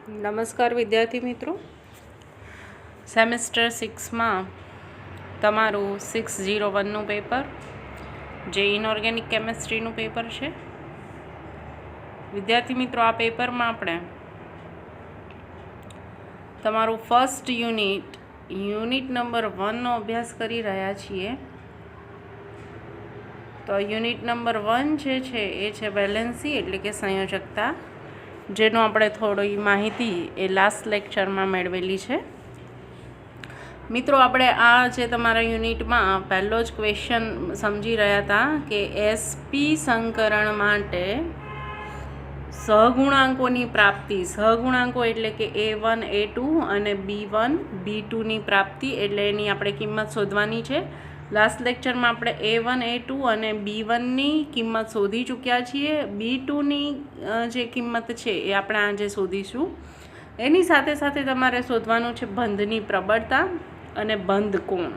નમસ્કાર વિદ્યાર્થી મિત્રો, સેમેસ્ટર 6માં તમારું 601નું પેપર જે ઇનઓર્ગેનિક કેમેસ્ટ્રીનું પેપર છે. વિદ્યાર્થી મિત્રો, આ પેપરમાં આપણે તમારું ફર્સ્ટ યુનિટ નંબર 1નો અભ્યાસ કરી રહ્યા છીએ. તો યુનિટ નંબર 1 જે છે એ છે વેલેન્સી એટલે કે સંયોજકતા, જેનો આપણે થોડી માહિતી એ લાસ્ટ લેક્ચરમાં મેળવેલી છે. મિત્રો, આપણે આ જે તમારા યુનિટમાં પહેલો જ ક્વેશ્ચન સમજી રહ્યા હતા કે એસપી સંકરણ માટે સહગુણાંકોની પ્રાપ્તિ, સહગુણાંકો એટલે કે A1 A2 અને B1 B2ની પ્રાપ્તિ, એટલે એની આપણે કિંમત શોધવાની છે. લાસ્ટ લેક્ચરમાં આપણે A1 A2 અને B1ની કિંમત શોધી ચૂક્યા છીએ. B2ની જે કિંમત છે એ આપણે આજે શોધીશું. એની સાથે સાથે તમારે શોધવાનું છે બંધની પ્રબળતા અને બંધ કોણ.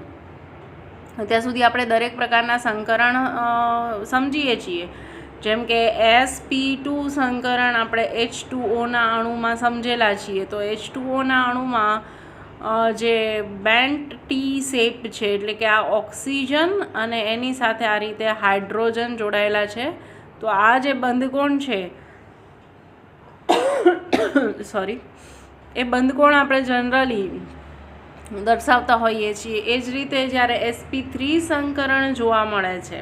ત્યાં સુધી આપણે દરેક પ્રકારના સંકરણ સમજીએ છીએ. જેમ કે sp2 સંકરણ આપણે H2Oના અણુમાં સમજેલા છીએ. તો H2Oના અણુમાં જે બેન્ટ ટી શેપ છે એટલે કે આ ઓક્સિજન અને એની સાથે આ રીતે હાઇડ્રોજન જોડાયેલા છે. તો આ જે બંધકોણ છે એ બંધકોણ આપણે જનરલી દર્શાવતા હોઈએ છીએ. એ જ રીતે જ્યારે sp3 સંકરણ જોવા મળે છે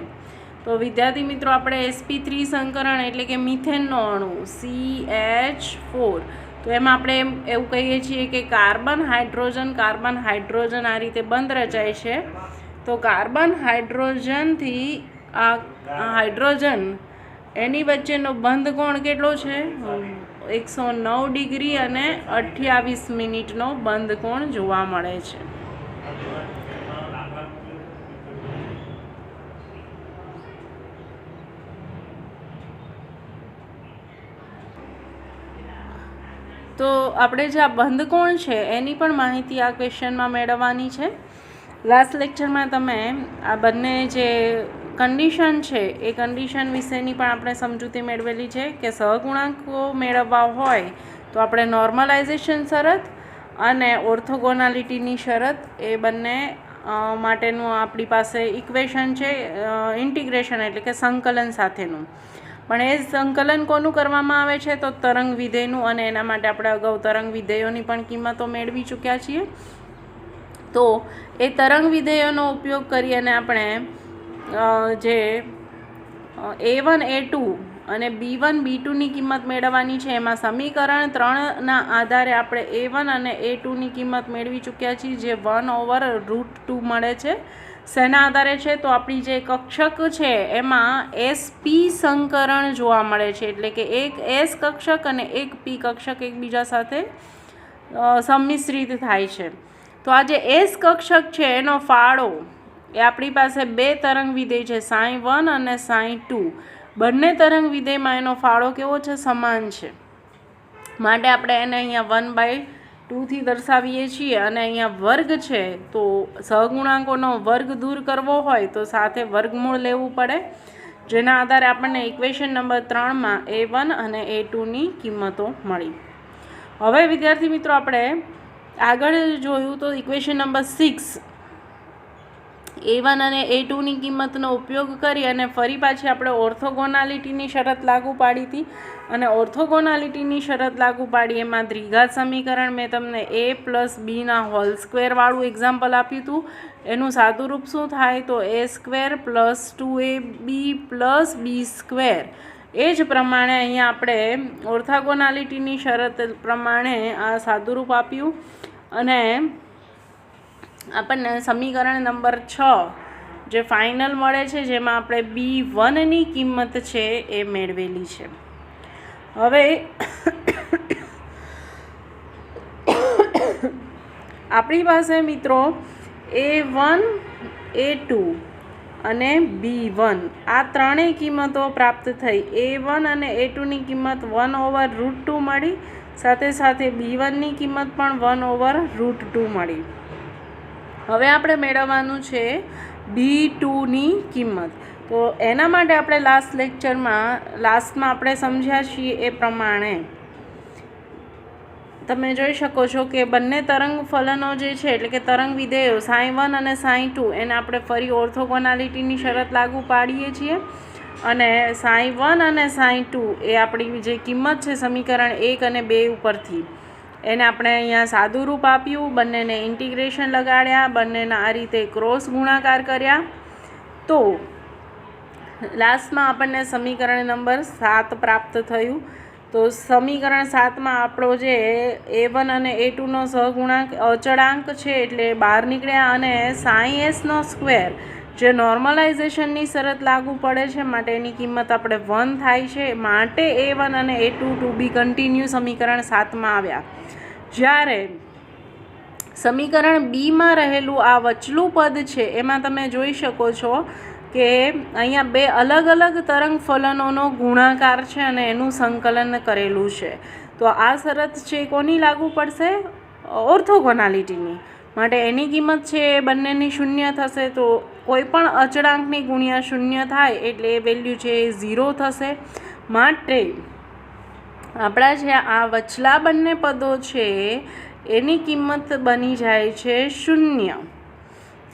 તો વિદ્યાર્થી મિત્રો, આપણે sp3 સંકરણ એટલે કે મિથેનનો અણુ CH4, તો એમાં આપણે એવું કહીએ છીએ કે કાર્બન હાઇડ્રોજન આ રીતે બંધ રચાય છે. તો કાર્બન હાઇડ્રોજનથી આ હાઇડ્રોજન એની વચ્ચેનો બંધ કોણ કેટલો છે? 109 ડિગ્રી અને 28 મિનિટનો બંધ કોણ જોવા મળે છે. તો આપણે જે આ બંધ કોણ છે એની પણ માહિતી આ ક્વેશ્ચનમાં મેળવવાની છે. લાસ્ટ લેક્ચરમાં તમે આ બંને જે કન્ડિશન છે એ કન્ડિશન વિશેની પણ આપણે સમજૂતી મેળવેલી છે કે સહગુણાંકો મેળવવા હોય તો આપણે નોર્મલાઇઝેશન શરત અને ઓર્થોગોનાલિટીની શરત એ બંને માટેનું આપણી પાસે ઇક્વેશન છે, ઇન્ટિગ્રેશન એટલે કે સંકલન સાથેનું. પણ એ સંકલન કોનું કરવામાં આવે છે? તો તરંગ વિધેયનું, અને એના માટે આપણે અગાઉ તરંગ વિધેયોની પણ કિંમતો મેળવી ચૂક્યા છીએ. તો એ તરંગ વિધેયોનો ઉપયોગ કરી અને આપણે જે A1 A2 અને B1 B2ની કિંમત મેળવવાની છે. એમાં સમીકરણ 3ના આધારે આપણે A1 અને A2ની કિંમત મેળવી ચૂક્યા છીએ, જે 1/√2 મળે છે. શેના આધારે છે? તો આપણી જે કક્ષક છે એમાં sp સંકરણ જોવા મળે છે, એટલે કે એક S કક્ષક અને એક P કક્ષક એકબીજા સાથે સંમિશ્રિત થાય છે. તો આ જે S કક્ષક છે એનો ફાળો એ આપણી પાસે બે તરંગ વિધેય છે, ψ1 અને ψ2. બંને તરંગ વિધેયમાં એનો ફાળો કેવો છે? સમાન છે. માટે આપણે એને અહીંયા 1/2 દર્શાવીએ છીએ. અને અહીંયા વર્ગ છે, તો સહગુણાંકોનો વર્ગ દૂર કરવો હોય તો સાથે વર્ગમૂળ લેવું પડે, જેના આધારે આપણને ઇક્વેશન નંબર 3માં A1 અને A2ની કિંમતો મળી. હવે વિદ્યાર્થી મિત્રો, આપણે આગળ જોયું તો ઇક્વેશન નંબર 6 A1 અને A2ની કિંમતનો ઉપયોગ કરી અને ફરી પાછી આપણે ઓર્થોગોનાલિટીની શરત લાગુ પાડી હતી. અને ઓર્થોગોનાલિટીની શરત લાગુ પાડી એમાં દ્વિઘાત સમીકરણ મેં તમને A+B² વાળું એક્ઝામ્પલ આપ્યું હતું. એનું સાદું રૂપ શું થાય? તો A² + 2AB + B². એ જ પ્રમાણે અહીંયા આપણે ઓર્થોગોનાલિટીની શરત પ્રમાણે આ સાદું રૂપ આપ્યું અને આપણને સમીકરણ નંબર 6 જે ફાઇનલ મળે છે, જેમાં આપણે B1ની કિંમત છે એ મેળવેલી છે. હવે આપણી પાસે મિત્રો A1 A2 અને B1 આ ત્રણેય કિંમતો પ્રાપ્ત થઈ. A1 અને A2ની કિંમત 1/√2 મળી, સાથે સાથે B1ની કિંમત પણ 1/√2 મળી. હવે આપણે મેળવવાનું છે B2ની કિંમત. તો એના માટે આપણે લાસ્ટમાં આપણે સમજ્યા છીએ એ પ્રમાણે તમે જોઈ શકો છો કે બંને તરંગ ફલનો જે છે એટલે કે તરંગ વિધેયો sin1 અને sin2 એને આપણે ફરી ઓર્થોગોનાલિટીની શરત લાગુ પાડીએ છીએ અને sin1 અને sin2 એ આપણી જે કિંમત છે સમીકરણ 1 અને 2 ઉપરથી એને આપણે અહીંયા સાદું રૂપ આપ્યું, બંનેને ઇન્ટિગ્રેશન લગાડ્યા, બંનેના આ રીતે ક્રોસ ગુણાકાર કર્યા, તો લાસ્ટમાં આપણને સમીકરણ નંબર 7 પ્રાપ્ત થયું. તો સમીકરણ 7માં આપણો જે a1 અને a2નો સહગુણાંક અચળાંક છે એટલે બહાર નીકળ્યા અને sin s નો સ્ક્વેર જે નોર્મલાઇઝેશનની શરત લાગુ પડે છે માટે એની કિંમત આપણે 1 થાય છે, માટે a1 અને a2 ટુ બી કન્ટિન્યુ સમીકરણ 7માં આવ્યા. જ્યારે સમીકરણ બીમાં રહેલું આ વચલું પદ છે એમાં તમે જોઈ શકો છો કે અહીંયા બે અલગ અલગ તરંગ ફલનોનો ગુણાકાર છે અને એનું સંકલન કરેલું છે. તો આ શરત છે કોની લાગુ પડશે? ઓર્થોગોનાલિટીની. માટે એની કિંમત છે એ બંનેની શૂન્ય થશે. તો કોઈ પણ અચળાંકની ગુણ્યા શૂન્ય થાય એટલે એ વેલ્યુ છે એ 0 થશે. માટે આપણા જે આ વચલા બંને પદો છે એની કિંમત બની જાય છે 0.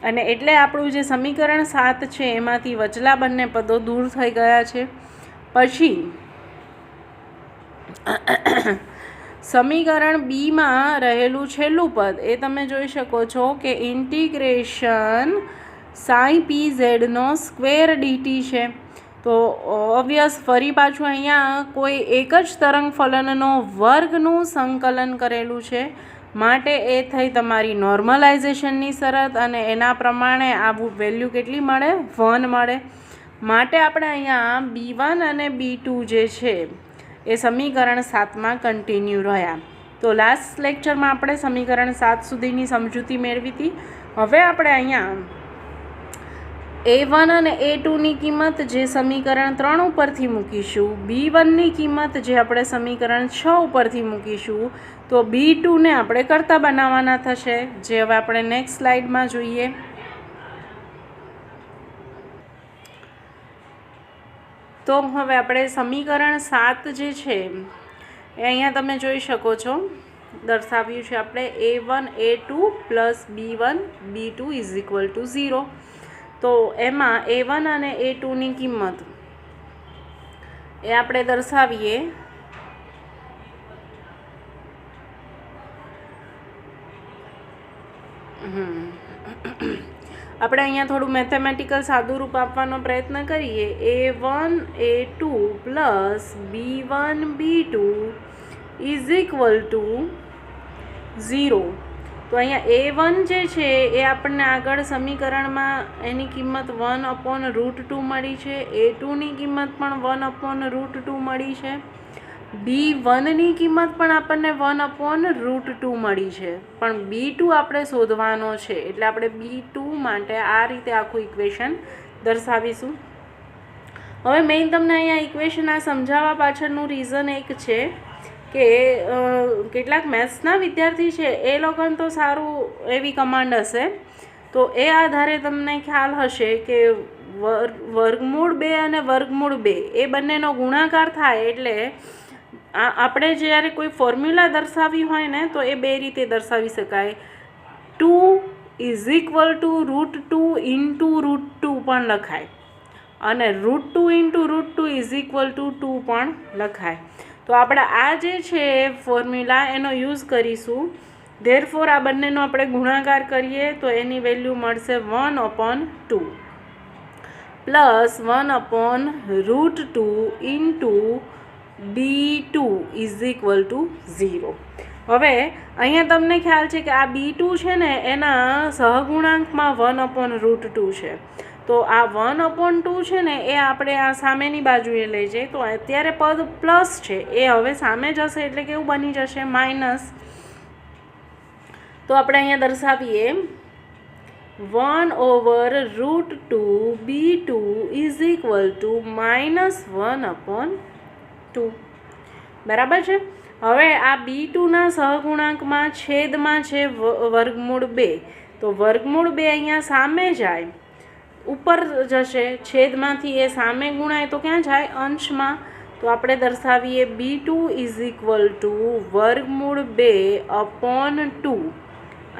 અને એટલે આપણું જે સમીકરણ 7 છે એમાંથી વચલા બંને પદો દૂર થઈ ગયા છે. પછી સમીકરણ બીમાં રહેલું છેલ્લું પદ એ તમે જોઈ શકો છો કે ઇન્ટિગ્રેશન sin pz નો સ્ક્વેર dt છે. તો ઓબ્વિયસ ફરી પાછું અહીંયા કોઈ એક જ તરંગ ફલનનો વર્ગનું સંકલન કરેલું છે માટે એ થઈ તમારી નોર્મલાઇઝેશનની શરત અને એના પ્રમાણે આ વેલ્યુ કેટલી મળે? 1 મળે. માટે આપણે અહીંયા b1 અને b2 જે છે એ સમીકરણ 7માં કન્ટિન્યુ રહ્યા. તો લાસ્ટ લેક્ચરમાં આપણે સમીકરણ 7 સુધીની સમજૂતી મેળવી હતી. હવે આપણે અહીંયા a1 અને a2ની કિંમત જે સમીકરણ 3 ઉપરથી મૂકીશું, b1ની કિંમત જે આપણે સમીકરણ 6 ઉપરથી મૂકીશું, તો b2ને આપણે કરતા બનાવવાના થશે, જે હવે આપણે નેક્સ્ટ સ્લાઇડમાં જોઈએ. તો હવે આપણે સમીકરણ 7 જે છે એ અહીંયા તમે જોઈ શકો છો દર્શાવ્યું છે આપણે a1 a2 plus b1 b2 is equal to 0. તો એમાં a1 અને a2ની કિંમત એ આપણે દર્શાવીએ આપણે અહીંયા થોડું મેથેમેટિકલ સાદું રૂપ આપવાનો પ્રયત્ન કરીએ. a1 a2 plus b1 b2 is equal to 0. તો અહીંયા a1 જે છે એ આપણને આગળ સમીકરણમાં એની કિંમત 1/√2 મળી છે, a2ની કિંમત પણ 1/√2 મળી છે, b1ની કિંમત પણ આપણને 1/√2 મળી છે, પણ b2 આપણે શોધવાનો છે એટલે આપણે b2 માટે આ રીતે આખું ઇક્વેશન દર્શાવીશું. હવે મેઇન તમને અહીંયા ઇક્વેશન આ સમજાવવા પાછળનું રીઝન એક છે કે કેટલાક મેથ્સના વિદ્યાર્થી છે એ લોકોને તો સારું એવી કમાન્ડ હશે, તો એ આધારે તમને ખ્યાલ હશે કે વર્ગમૂળ 2 અને વર્ગમૂળ 2 એ બંનેનો ગુણાકાર થાય એટલે આપણે જ્યારે કોઈ ફોર્મ્યુલા દર્શાવી હોય ને તો એ બે રીતે દર્શાવી શકાય. 2 ઇઝ ઇક્વલ ટુ √2 ઇન્ટુ √2 પણ લખાય અને √2 ઇન્ટુ √2 ઇઝ ઇક્વલ ટુ 2 પણ લખાય. તો આપણે આ જે છે ફોર્મ્યુલા એનો યુઝ કરીશું. ધેરફોર આ બંનેનો આપણે ગુણાકાર કરીએ તો એની વેલ્યુ મળશે 1/2 plus 1/√2 into b2 is equal to 0. હવે અહીંયા તમને ખ્યાલ છે કે આ b2 છે ને એના સહગુણાંકમાં 1/√2 છે. તો આ 1/2 છે ને એ આપણે આ સામેની બાજુએ લઈ જઈએ તો અત્યારે પદ પ્લસ છે એ હવે સામે જશે એટલે કેવું બની જશે? માઇનસ. તો આપણે અહીંયા દર્શાવીએ 1/√2 b2 ઇઝ ઇક્વલ ટુ -1/2. બરાબર છે. હવે આ b2ના સહગુણાંકમાં છેદમાં છે વર્ગમૂળ 2, તો વર્ગમૂળ 2 અહીંયા સામે જાય, ઉપર જશે, છેદમાંથી એ સામે ગુણાય તો ક્યાં જાય? અંશમાં. તો આપણે દર્શાવીએ b2 ઇઝ ઇક્વલ ટુ વર્ગમૂળ 2/2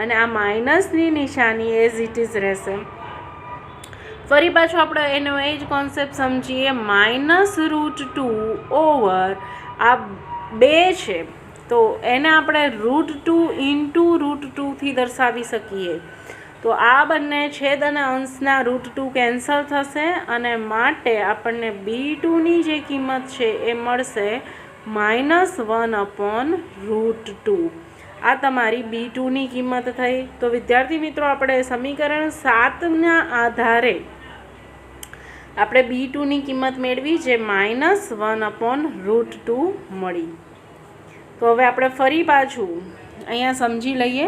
અને આ માઇનસની નિશાની એઝ ઇટ ઇઝ રહેશે. ફરી પાછું આપણે એનો એ જ કોન્સેપ્ટ સમજીએ. -√2 ઓવર આ 2 છે તો એને આપણે √2 ઇન્ટુ √2થી દર્શાવી શકીએ. તો આ બંને છેદ અને અંશના √2 કેન્સલ થશે અને માટે આપણને b2ની જે કિંમત છે એ મળશે -1/√2. આ તમારી b2ની કિંમત થઈ. તો વિદ્યાર્થી મિત્રો, આપણે સમીકરણ 7ના આધારે આપણે b2ની કિંમત મેળવી જે -1/√2 મળી. તો હવે આપણે ફરી પાછું અહીંયા સમજી લઈએ.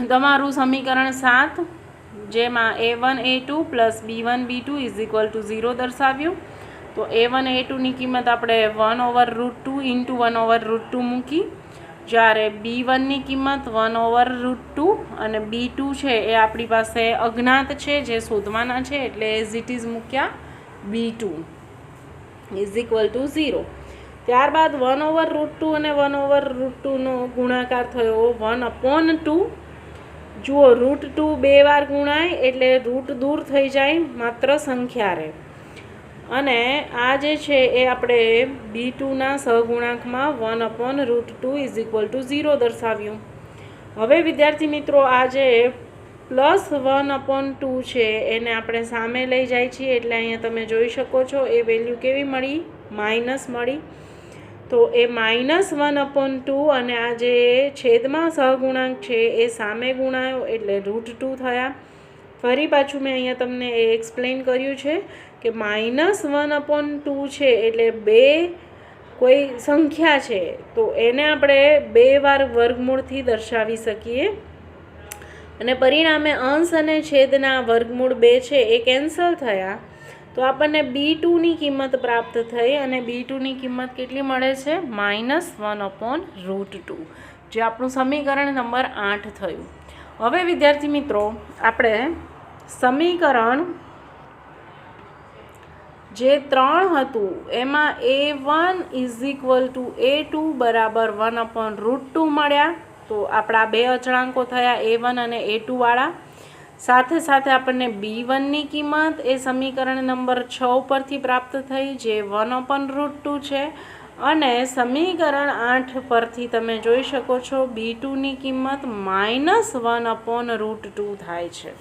તમારું સમીકરણ 7 જેમાં a1 a2 plus b1 b2 is equal to 0 દર્શાવ્યું. તો a1 a2ની કિંમત આપણે 1/√2 ઇન્ટુ 1/√2 મૂકી, જ્યારે b1ની કિંમત 1/√2 અને b2 છે એ આપણી પાસે અજ્ઞાત છે જે શોધવાના છે એટલે એઝ ઇટ ઇઝ મૂક્યા b2 ઇઝ ઇક્વલ ટુ 0. ત્યારબાદ 1/√2 અને 1/√2નો ગુણાકાર થયો 1/2. જુઓ, √2 2 વાર ગુણાય એટલે રૂટ દૂર થઈ જાય, માત્ર સંખ્યા રહે. અને આ જે છે એ આપણે b2ના સહગુણાંકમાં 1/√2 ઇઝ ઇક્વલ ટુ 0 દર્શાવ્યું. હવે વિદ્યાર્થી મિત્રો, આ જે +1/2 છે એને આપણે સામે લઈ જાય છીએ એટલે અહીંયા તમે જોઈ શકો છો એ વેલ્યુ કેવી મળી? માઇનસ મળી. તો એ -1/2 અને આ જે છેદમાં સહગુણાંક છે એ સામે ગુણાયો એટલે √2 થયા. ફરી પાછું મેં અહીંયા તમને એ એક્સપ્લેન કર્યું છે કે -1/2 છે એટલે 2 કોઈ સંખ્યા છે તો એને આપણે 2 વાર વર્ગમૂળથી દર્શાવી શકીએ અને પરિણામે અંશ અને છેદના વર્ગમૂળ 2 છે એ કેન્સલ થયા. તો આપણને b2ની કિંમત પ્રાપ્ત થઈ અને b2ની કિંમત કેટલી મળે છે? -1/√2, જે આપણું સમીકરણ નંબર 8 થયું. હવે વિદ્યાર્થી મિત્રો, આપણે સમીકરણ જે 3 હતું એમાં a1 is equal to a2 બરાબર 1/√2 મળ્યા. તો આપણા બે અચળાંકો થયા a1 અને a2 વાળા. સાથે સાથે આપણને b1ની કિંમત એ સમીકરણ નંબર 6 પરથી પ્રાપ્ત થઈ જે 1/√2 છે અને સમીકરણ 8 પરથી તમે જોઈ શકો છો b2ની કિંમત -1/√2 થાય છે.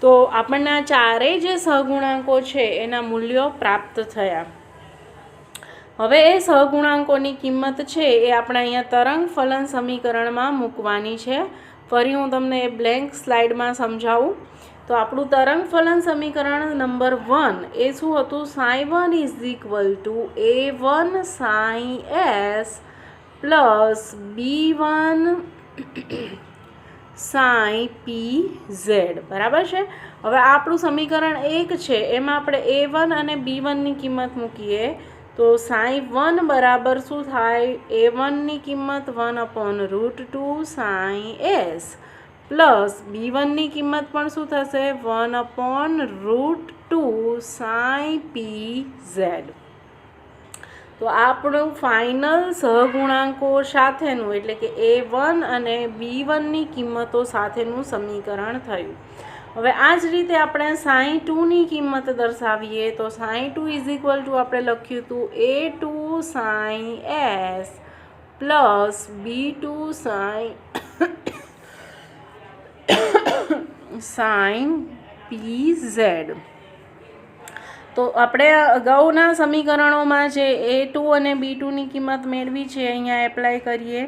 તો આપણને આ ચારેય જે સહગુણાંકો છે એના મૂલ્યો પ્રાપ્ત થયા. હવે એ સહગુણાંકોની કિંમત છે એ આપણે અહીંયા તરંગ ફલન સમીકરણમાં મૂકવાની છે. ફરી હું તમને એ બ્લેન્ક સ્લાઇડમાં સમજાવું. તો આપણું તરંગ ફલન સમીકરણ નંબર 1 એ શું હતું? sin1 is equal to a1 sin s plus b1 sin pz, બરાબર છે. હવે આપણું સમીકરણ 1 છે એમાં આપણે a1 અને b1ની કિંમત મૂકીએ તો sin1 બરાબર શું થાય? a1ની કિંમત 1/√2 sin s પ્લસ b1ની કિંમત પણ શું થશે? 1/√2 sin pz. તો આપણું ફાઇનલ સહગુણાંકો સાથેનું એટલે કે a1 અને b1ની કિંમતો સાથેનું સમીકરણ થયું. હવે આ જ રીતે આપણે sin2ની કિંમત દર્શાવીએ તો sin2 ઇઝ ઇક્વલ ટુ આપણે લખ્યું હતું a2 sin s plus b2 sin pz. તો આપણે અગાઉના સમીકરણોમાં જે a2 અને b2ની કિંમત મેળવી છે અહીંયા એપ્લાય કરીએ.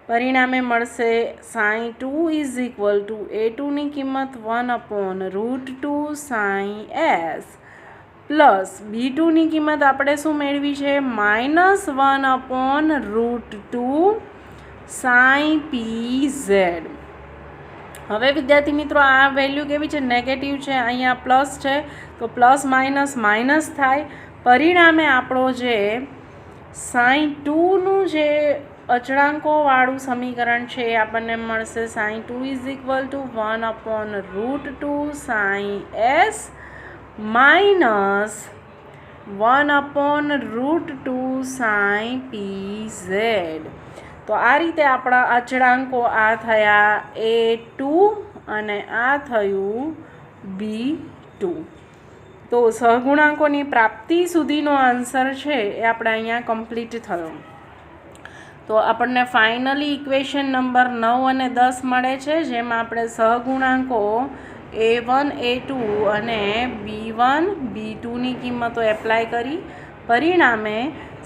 પરિણામે મળશે sin2 ઇઝ ઇક્વલ ટુ a2ની કિંમત 1/√2 sin s પ્લસ b2ની કિંમત આપણે શું મેળવી છે? -1/√2 sin pz. હવે વિદ્યાર્થી મિત્રો, આ વેલ્યુ કેવી છે? નેગેટિવ છે. અહીંયા પ્લસ છે તો પ્લસ માઇનસ માઇનસ થાય. પરિણામે આપણો જે sin2નું જે અચળાંકોવાળું સમીકરણ છે એ આપણને મળશે sin2 is equal to 1/√2 sin s minus 1/√2 sin pz. તો આ રીતે આપણા અચળાંકો આ થયા a2 અને આ થયું b2. તો સહગુણાંકોની પ્રાપ્તિ સુધીનો આન્સર છે એ આપણે અહીંયા કમ્પ્લીટ થયો. તો આપણને ફાઇનલી ઇક્વેશન નંબર 9 અને 10 મળે છે, જેમાં આપણે સહગુણાંકો a1 a2 અને b1 b2ની કિંમતો એપ્લાય કરી. પરિણામે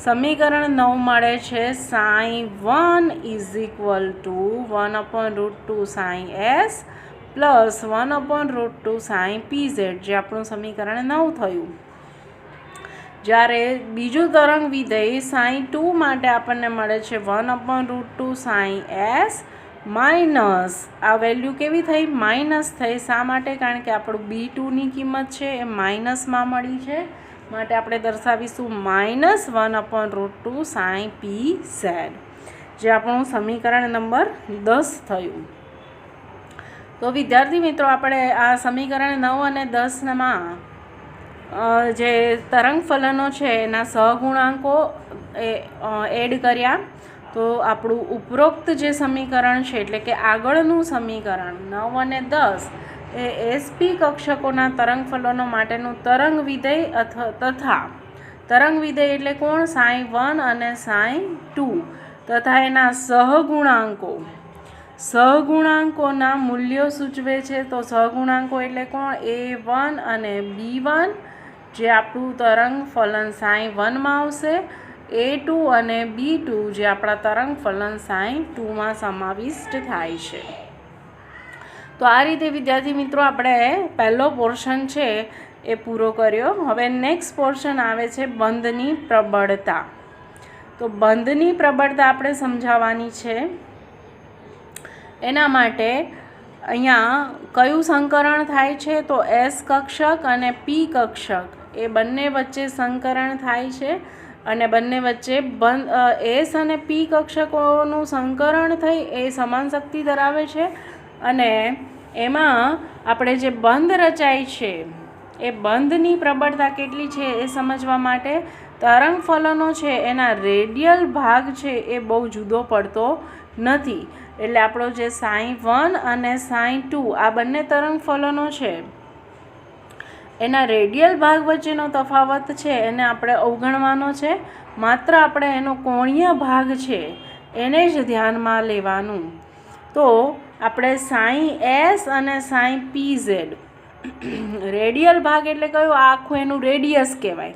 સમીકરણ 9 મળે છે sin 1 = 1/√2 sin s plus 1/√2 sin pz, જે આપણું સમીકરણ 9 થયું. જ્યારે બીજું તરંગ વિધેય sin 2 માટે આપણને મળે છે 1/√2 sin s માઇનસ આ વેલ્યુ કેવી થઈ? માઇનસ થઈ. શા માટે? કારણ કે આપણું b2ની કિંમત છે એ માઇનસમાં મળી છે, માટે આપણે દર્શાવીશું -1/√2 sin pz, જે આપણું સમીકરણ નંબર 10 થયું. તો વિદ્યાર્થી મિત્રો, આપણે આ સમીકરણ 9 અને 10માં જે તરંગ ફલનો છે એના સહગુણાંકો એડ કર્યા. તો આપણું ઉપરોક્ત જે સમીકરણ છે એટલે કે આગળનું સમીકરણ 9 અને 10 એ એસપી કક્ષકોના તરંગ ફલનો માટેનું તરંગ વિધેય તથા તરંગ વિધેય એટલે કોણ? sin 1 અને sin 2 તથા એના સહગુણાંકોના મૂલ્યો સૂચવે છે. તો સહગુણાંકો એટલે કોણ? a1 અને b1, જે આપણું તરંગ ફલન sin 1માં આવશે, a2 અને b2, જે આપણા તરંગ ફલન sin 2માં સમાવિષ્ટ થાય છે. તો આ રીતે વિદ્યાર્થી મિત્રો આપણે પહેલો પોર્શન છે એ પૂરો કર્યો. હવે નેક્સ્ટ પોર્શન આવે છે બંધની પ્રબળતા. તો બંધની પ્રબળતા આપણે સમજાવવાની છે. એના માટે અહીંયા કયું સંકરણ થાય છે? તો એસ કક્ષક અને પી કક્ષક એ બંને વચ્ચે સંકરણ થાય છે, અને બંને વચ્ચે એસ અને પી કક્ષકોનું સંકરણ થઈ એ સમાન શક્તિ ધરાવે છે. અને એમાં આપણે જે બંધ રચાય છે એ બંધની પ્રબળતા કેટલી છે એ સમજવા માટે તરંગ ફલનો છે એના રેડિયલ ભાગ છે એ બહુ જુદો પડતો નથી. એટલે આપણો જે sin 1 અને sin 2 આ બંને તરંગ ફલનો છે એના રેડિયલ ભાગ વચ્ચેનો તફાવત છે એને આપણે અવગણવાનો છે. માત્ર આપણે એનો કોણીય ભાગ છે એને જ ધ્યાનમાં લેવાનું. તો આપણે sin s અને sin pz, રેડિયલ ભાગ એટલે કયો? આખું એનું રેડિયસ કહેવાય.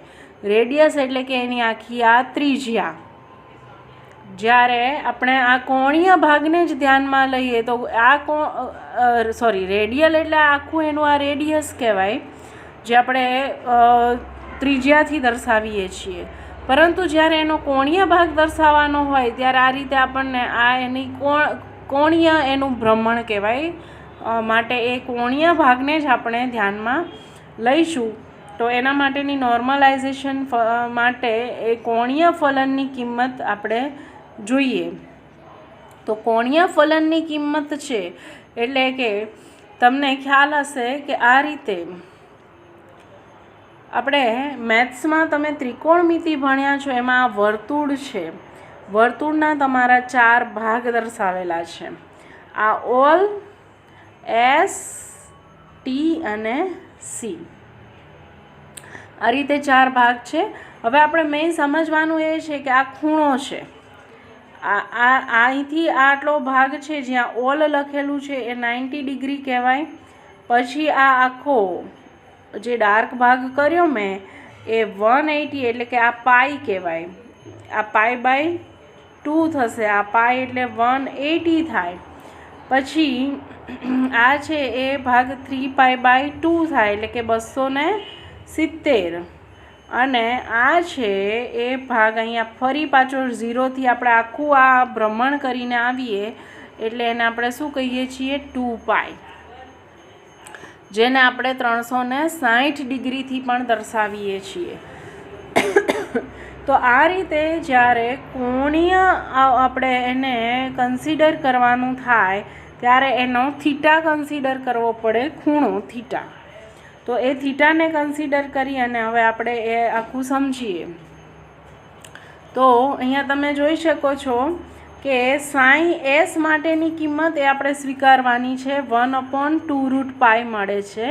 રેડિયસ એટલે કે એની આખી આ ત્રિજ્યા. જ્યારે આપણે આ કોણીય ભાગને જ ધ્યાનમાં લઈએ તો રેડિયલ એટલે આખું એનું આ રેડિયસ કહેવાય, જે આપણે ત્રિજ્યાથી દર્શાવીએ છીએ. પરંતુ જ્યારે એનો કોણીય ભાગ દર્શાવવાનો હોય ત્યારે આ રીતે આપણને આ એની કોણીય એનું ભ્રમણ કહેવાય. માટે એ કોણીય ભાગને જ આપણે ધ્યાનમાં લઈશું. તો એના માટેની નોર્મલાઇઝેશન માટે એ કોણીય ફલનની કિંમત આપણે જોઈએ. તો કોણીય ફલનની કિંમત છે એટલે કે તમને ખ્યાલ હશે કે આ રીતે આપણે મેથ્સમાં તમે ત્રિકોણમિતિ ભણ્યા છો, એમાં આ વર્તુળ છે. વર્તુળના તમારા 4 ભાગ દર્શાવેલા છે. આ ઓલ, એસ, ટી અને સી, આ રીતે 4 ભાગ છે. હવે આપણે મેઇન સમજવાનું એ છે કે આ ખૂણો છે. અહીંથી આટલો ભાગ છે જ્યાં ઓલ લખેલું છે એ 90 ડિગ્રી કહેવાય. પછી આ આખો જે ડાર્ક ભાગ કર્યો મેં એ 180 એટલે કે આ પાઈ કહેવાય. આ π/2 થશે. આ પાઈ એટલે 180 થાય. પછી આ છે એ ભાગ 3π/2 થાય એટલે કે 270. અને આ છે એ ભાગ અહીંયા ફરી પાછો 0થી આપણે આખું આ ભ્રમણ કરીને આવીએ એટલે એને આપણે શું કહીએ છીએ? 2π, જેને આપણે 360 ડિગ્રીથી પણ દર્શાવીએ છીએ. તો આ રીતે જ્યારે કોણીય આપણે એને કન્સિડર કરવાનું થાય ત્યારે એનો થીટા કન્સિડર કરવો પડે, ખૂણો થીટા. તો એ થીટાને કન્સિડર કરી અને હવે આપણે એ આખું સમજીએ. તો અહીંયા તમે જોઈ શકો છો કે સાઈ એસ માટેની કિંમત એ આપણે સ્વીકારવાની છે 1/2√π મળે છે.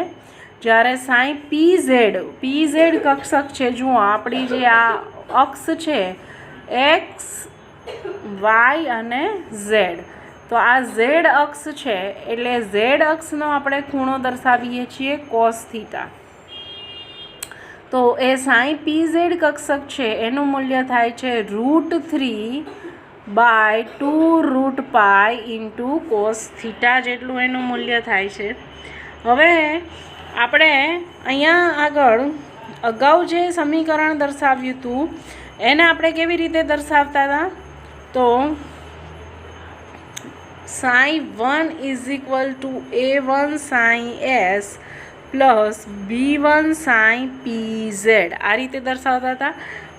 જ્યારે સાઈ પીઝેડ કક્ષક છે, જુઓ આપણી જે આ અક્ષ છે એક્સ વાય અને ઝેડ, તો આ ઝેડ અક્ષ છે એટલે ઝેડ અક્ષનો આપણે ખૂણો દર્શાવીએ છીએ કોસ થીટા. તો એ સાઈ પીઝેડ કક્ષક છે એનું મૂલ્ય થાય છે √3/2√π ઇન્ટુ કોસ થીટા જેટલું એનું મૂલ્ય થાય છે. હવે આપણે અહીંયા આગળ અગાઉ જે સમીકરણ દર્શાવ્યું હતું એને આપણે કેવી રીતે દર્શાવતા હતા? તો sin1 = a1 sin s plus b1 sin pz આ રીતે દર્શાવતા હતા.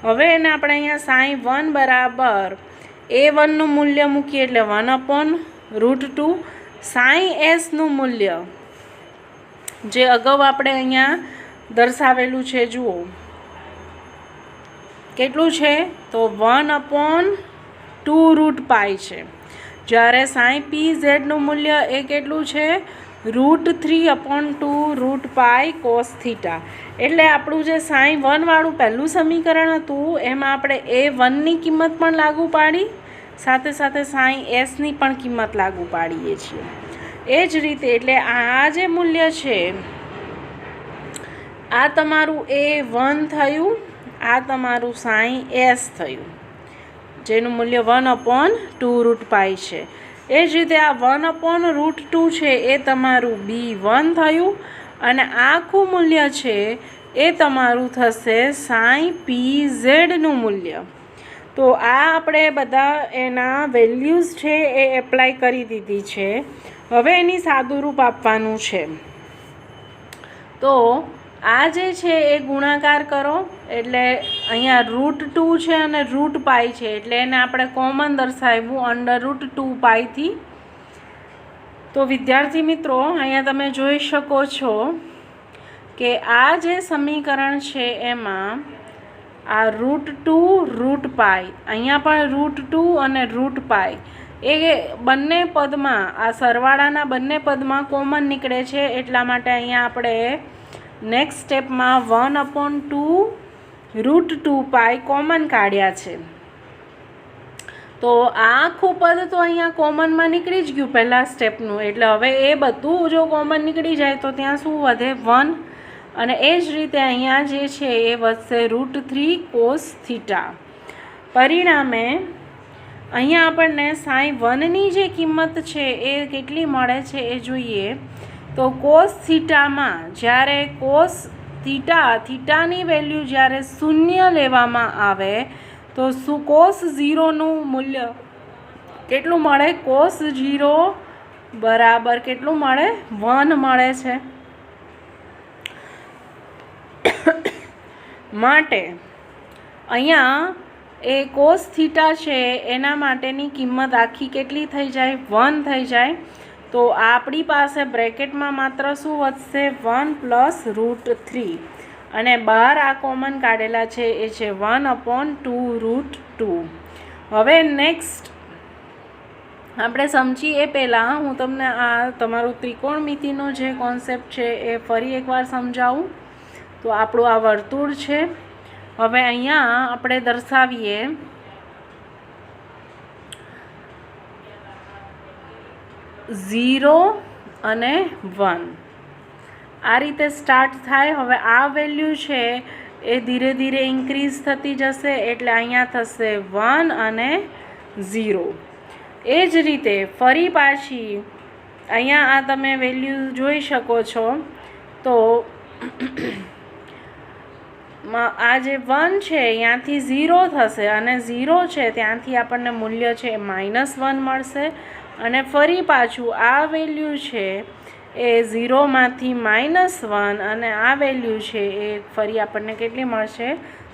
હવે એને આપણે અહીંયા sin1 બરાબર a1નું મૂલ્ય મૂકીએ એટલે 1/√2. sin sનું મૂલ્ય જે અગાઉ આપણે અહીંયા દર્શાવેલું છે, જુઓ કેટલું છે તો 1/2√π છે. જ્યારે સાઈ pzનું મૂલ્ય એ કેટલું છે √3/2√π કોસ થીટા. એટલે આપણું જે sin1 વાળું પહેલું સમીકરણ હતું એમાં આપણે a1ની કિંમત પણ લાગુ પાડી, સાથે સાથે sin sની પણ કિંમત લાગુ પાડીએ છીએ. એ જ રીતે એટલે આ જે મૂલ્ય છે આ તમારું a1 થયું, આ તમારું sin s થયું જેનું મૂલ્ય 1/2√π છે. એ જ રીતે આ 1/√2 છે એ તમારું b1 થયું અને આખું મૂલ્ય છે એ તમારું થશે sin pzનું મૂલ્ય. તો આ આપણે બધા એના વેલ્યુઝ છે એ એપ્લાય કરી દીધી છે. હવે એની સાદુરૂપ આપવાનું છે. તો આ જે છે એ ગુણાકાર કરો એટલે અહીંયા √2 છે અને √π છે એટલે એને આપણે કોમન દર્શાવ્યું √2π. તો વિદ્યાર્થી મિત્રો અહીંયા તમે જોઈ શકો છો કે આ જે સમીકરણ છે એમાં આ √2 √π, અહીંયા પણ √2 અને √π એ બંને પદમાં આ સરવાળાના બંને પદમાં કોમન નીકળે છે. એટલા માટે અહીંયા આપણે નેક્સ્ટ સ્ટેપમાં 1/2√2π કોમન કાઢ્યા છે. તો આ આખું પદ તો અહીંયા કોમનમાં નીકળી જ ગયું પહેલાં સ્ટેપનું, એટલે હવે એ બધું જો કોમન નીકળી જાય તો ત્યાં શું વધે 1. અને એ જ રીતે અહીંયા જે છે એ વધશે √3 કોસ થીટા. પરિણામે અહીંયા આપણને sin1ની જે કિંમત છે એ કેટલી મળે છે એ જોઈએ. તો કોસ થીટામાં જ્યારે કોસ થીટાની વેલ્યુ જ્યારે 0 લેવામાં આવે તો કોસ 0નું મૂલ્ય કેટલું મળે? કોસ 0 બરાબર કેટલું મળે? 1 મળે છે. માટે અહીંયા એ કોસ થીટા છે એના માટેની કિંમત આખી કેટલી થઈ જાય? 1 થઈ જાય. તો આપણી પાસે બ્રેકેટમાં માત્ર શું વધશે? 1 + √3 અને બહાર આ કોમન કાઢેલા છે એ છે 1/2√2. હવે નેક્સ્ટ આપણે સમજીએ એ પહેલાં હું તમને આ તમારું ત્રિકોણમિતિનો જે કોન્સેપ્ટ છે એ ફરી એકવાર સમજાવું. તો આપણું આ વર્તુળ છે. હવે અહીંયા આપણે દર્શાવીએ 0 અને 1 આ રીતે સ્ટાર્ટ થાય. હવે આ વેલ્યુ છે એ ધીરે ધીરે ઇન્ક્રીઝ થતી જશે એટલે અહીંયા થશે 1 અને 0. એ જ રીતે ફરી પાછી અહીંયા આ તમે વેલ્યુ જોઈ શકો છો. તો આ જે 1 છે અહીંયાથી 0 થશે અને 0 છે ત્યાંથી આપણને મૂલ્ય છે -1 મળશે અને ફરી પાછું આ વેલ્યુ છે એ 0માંથી -1 અને આ વેલ્યુ છે એ ફરી આપણને કેટલી મળશે?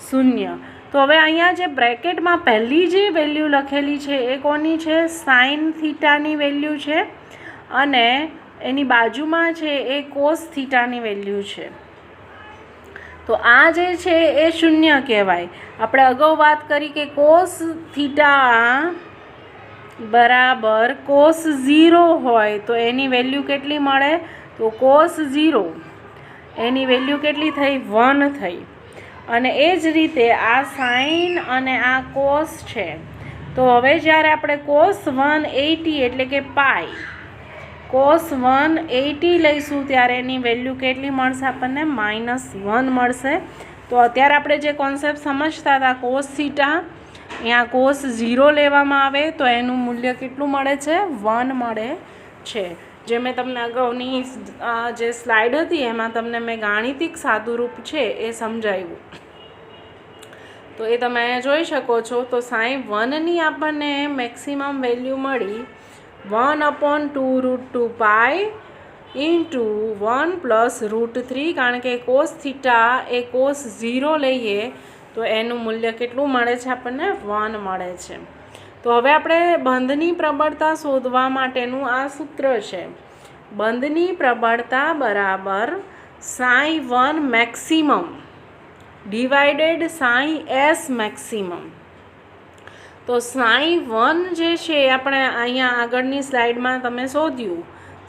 0. તો હવે અહીંયા જે બ્રેકેટમાં પહેલી જે વેલ્યુ લખેલી છે એ કોની છે? સાઇન થીટાની વેલ્યુ છે અને એની બાજુમાં છે એ કોસ થીટાની વેલ્યુ છે. તો આ જે છે એ શૂન્ય કહેવાય. આપણે અગાઉ વાત કરી કે કોસ થીટા બરાબર કોસ 0 હોય તો એની વેલ્યુ કેટલી મળે? તો કોસ 0 એની વેલ્યુ કેટલી થઈ? 1 થઈ. અને એ જ રીતે આ સાઇન અને આ કોસ છે. તો હવે જ્યારે આપણે કોસ 180 એટલે કે પાઈ કોસ 180 લઈશું ત્યારે એની વેલ્યુ કેટલી મળશે આપણને? -1 મળશે. તો અત્યારે આપણે જે કોન્સેપ્ટ સમજતા હતા કોસ થીટા, અહીંયા કોસ 0 લેવામાં આવે તો એનું મૂલ્ય કેટલું મળે છે? 1 મળે છે. જે મેં તમને અગાઉની જે સ્લાઇડ હતી એમાં તમને મેં ગાણિતિક સાદુરૂપ છે એ સમજાવ્યું. તો એ તમે જોઈ શકો છો. તો sin 1ની આપણને મેક્સિમમ વેલ્યુ મળી 1/2√2 પાઈ ઇન્ટુ 1 + √3, કારણ કે કોસ થીટા એ કોસ 0 લઈએ તો એનું મૂલ્ય કેટલું મળે છે આપણને? 1 મળે છે. તો હવે આપણે બંધની પ્રબળતા શોધવા માટેનું આ સૂત્ર છે. બંધની પ્રબળતા બરાબર sin 1 maximum divided sin s maximum. તો sin 1 જે છે આપણે અહીંયા આગળની સ્લાઇડમાં તમે શોધ્યું.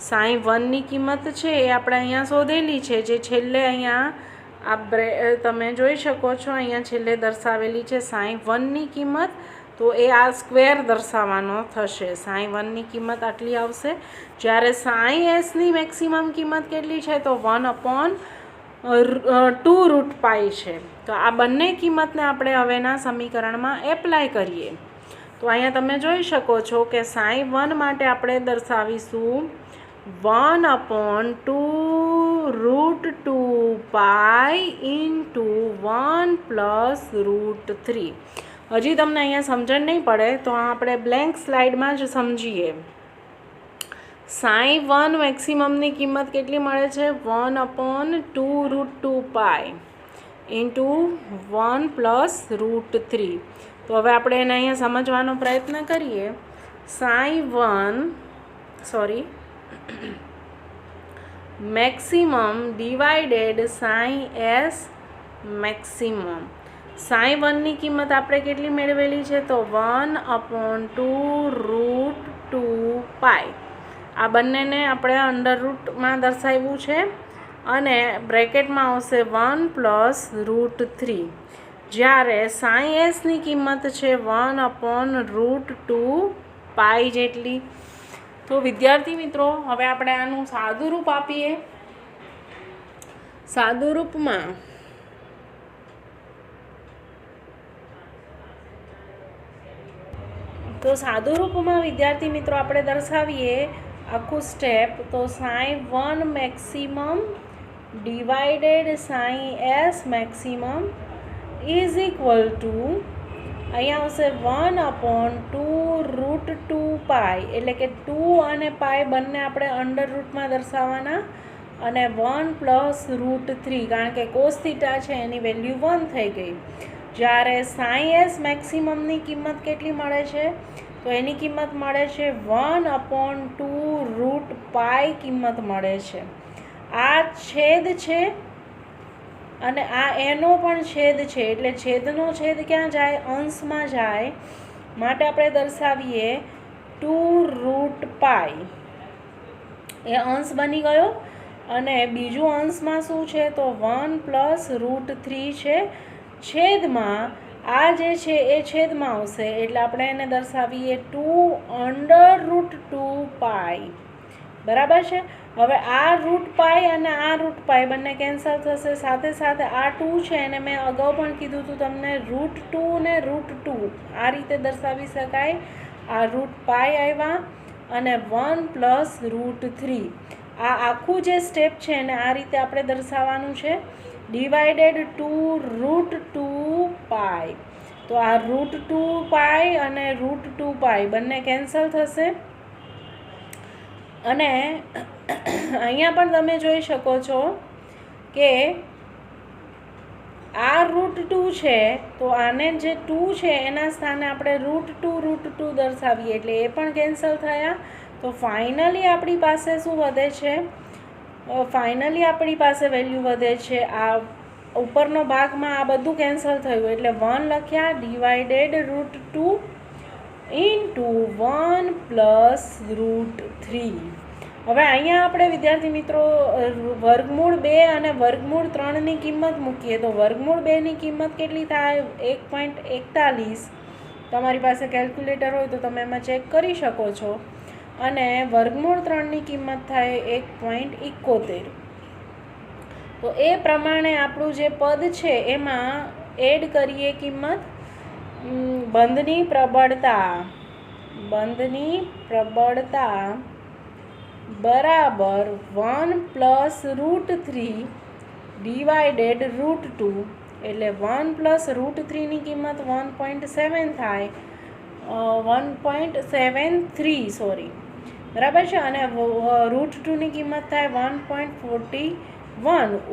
sin 1ની કિંમત છે એ આપણે અહીંયા શોધેલી છે, જે છેલ્લે અહીંયા તમે જોઈ શકો છો અહીંયા છેલ્લે દર્શાવેલી છે sin 1ની કિંમત. તો એ આ સ્ક્વેર દર્શાવવાનો થશે. sin 1ની કિંમત આટલી આવશે. જ્યારે sin sની મેક્સિમમ કિંમત કેટલી છે? તો 1/2√π છે. તો આ બંને કિંમતને આપણે હવેના સમીકરણમાં એપ્લાય કરીએ. તો અહીંયા તમે જોઈ શકો છો કે sin 1 માટે આપણે દર્શાવીશું 1/2√2π ઇન્ટુ 1 + √3. હજી તમને અહીંયા સમજણ નહીં પડે તો આપણે બ્લેન્ક સ્લાઇડમાં જ સમજીએ. sin 1 મેક્સિમમની કિંમત કેટલી મળે છે? 1/2√2π ઇન્ટુ 1 + √3. તો હવે આપણે એને અહીંયા સમજવાનો પ્રયત્ન કરીએ. sin 1 maximum divided sin s maximum. sin 1ની કિંમત આપણે કેટલી મેળવેલી છે? તો 1/2√2π. આ બંનેને આપણે અંડરરૂટમાં દર્શાવ્યું છે અને બ્રેકેટમાં આવશે 1 + √3. જ્યારે sin sની કિંમત છે 1/√2π જેટલી. તો વિદ્યાર્થી મિત્રો, હવે આપણે આનું સાદુરૂપ આપીએ. સાદુરૂપમાં વિદ્યાર્થી મિત્રો આપણે દર્શાવીએ આખું સ્ટેપ. તો sin 1 maximum divided sin s maximum is equal to અહીંયા આવશે 1/2√2π. એટલે કે 2 અને પાઈ બંને આપણે અંડરરૂટમાં દર્શાવવાના અને 1 + √3, કારણ કે કોસ થીટા છે એની વેલ્યુ 1 થઈ ગઈ. જ્યારે sin s મેક્સિમમની કિંમત કેટલી મળે છે? તો એની કિંમત મળે છે 1/2√π કિંમત મળે છે. આ છેદ છે અને આ એનો પણ છેદ છે. એટલે છેદનો છેદ ક્યાં જાય? અંશમાં જાય. માટે આપણે દર્શાવીએ 2√π. એ અંશ બની ગયો. અને બીજું અંશમાં શું છે? તો 1 + √3 છે. છેદમાં આ જે છે એ છેદમાં આવશે. એટલે આપણે એને દર્શાવીએ 2√2π. બરાબર છે. હવે આ √π અને આ √π બંને કેન્સલ થશે. સાથે સાથે આ 2 છે એને મેં અગાઉ પણ કીધું હતું તમને, √2 ને √2 આ રીતે દર્શાવી શકાય. આ √π આવ્યા અને 1 + √3. આ આખું જે સ્ટેપ છે એને આ રીતે આપણે દર્શાવવાનું છે. ડિવાઇડેડ 2√2π. તો આ √2π અને √2π બંને કેન્સલ થશે. અને અહીંયા પણ તમે જોઈ શકો છો કે આ √2 છે તો આને જે 2 છે એના સ્થાને આપણે √2 દર્શાવીએ એટલે એ પણ કેન્સલ થયા. તો ફાઇનલી આપણી પાસે શું વધે છે? ફાઇનલી આપણી પાસે વેલ્યુ વધે છે આ ઉપરનો ભાગમાં આ બધું કેન્સલ થયું એટલે 1 લખ્યા ડિવાઇડેડ √2 ઇન્ટુ 1 પ્લસ √3. હવે અહીંયા આપણે વિદ્યાર્થી મિત્રો વર્ગમૂળ 2 અને વર્ગમૂળ 3ની કિંમત મૂકીએ તો વર્ગમૂળ 2ની કિંમત કેટલી થાય 1.41. તમારી પાસે કેલ્ક્યુલેટર હોય તો તમે એમાં ચેક કરી શકો છો. અને વર્ગમૂળ 3ની કિંમત થાય 1.71. તો એ પ્રમાણે આપણું જે પદ છે એમાં એડ કરીએ કિંમત બંધની પ્રબળતા બરાબર 1 પ્લસ √3 ડિવાઇડેડ √2 એટલે 1 પ્લસ √3ની કિંમત 1.7 થાય 1.73 સોરી બરાબર છે. અને √2ની કિંમત થાય 1.41.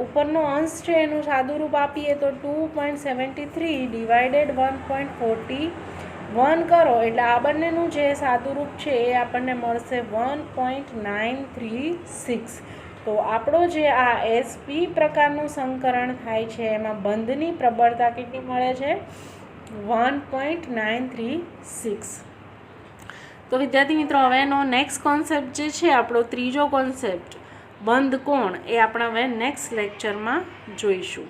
ઉપરનો અંશ છે એનું સાદુરૂપ આપીએ તો 2.73 ડિવાઇડેડ 1.41 કરો એટલે આ બંનેનું જે સાદુરૂપ છે એ આપણને મળશે 1.936. તો આપણો જે આ SP પ્રકારનું સંકરણ થાય છે એમાં બંધની પ્રબળતા કેટલી મળે છે 1.936. તો વિદ્યાર્થી મિત્રો હવેનો નેક્સ્ટ કોન્સેપ્ટ જે છે આપણો ત્રીજો કોન્સેપ્ટ બંધ કોણ એ આપણે હવે નેક્સ્ટ લેક્ચરમાં જોઈશું.